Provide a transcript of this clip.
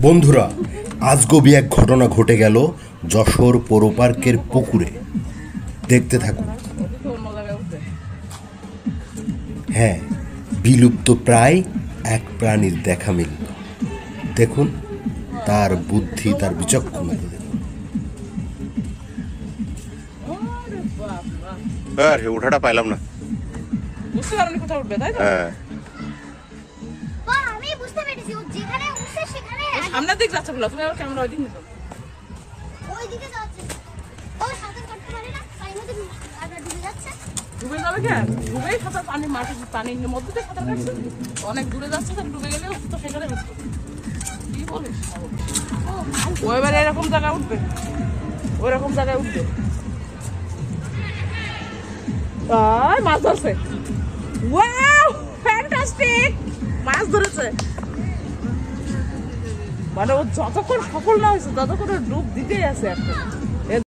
বন্ধুরা, আজগবি এক ঘটনা ঘটে গেল যশোর পৌর পার্কের পুকুরে। দেখতে থাকুন। হ্যাঁ, বিলুপ্ত প্রায় এক প্রাণীর দেখা মিলল। দেখুন তার বুদ্ধি, তার বিচক্ষণতা দেখুন। আরে ওঠাটা পাইলাম না, বুঝতে পারোনি কোথায় উঠবে, তাই তো? হ্যাঁ আমি বুঝতে পেরেছি ও যেখানে উঠছে সেখানে সামনের দিক যাচ্ছে বলো, তুমি আবার ক্যামেরা ওই দিক নিতো। ওই দিকে যাচ্ছে। ও সাঁতার কাটতে পারে না, তাই মধ্যে আবার ডুবে যাচ্ছে। ডুবে যাবে কেন? ডুবেই সাঁতার, পানি মাটি পানির মধ্যে দিয়ে সাঁতার কাটছে। অনেক দূরে যাচ্ছে, তাহলে ডুবে গেলেও তো সেখানে উঠতো। কি বলিস? ও এবারে এরকম জায়গায় উঠবে, ওই রকম জায়গায় উঠবে। মাছ ধরছে। Wow, fantastic! মাছ ধরেছে। মানে ও যতক্ষণ সফল না হয়েছে ততক্ষণ ডুব দিতেই আছে একটা।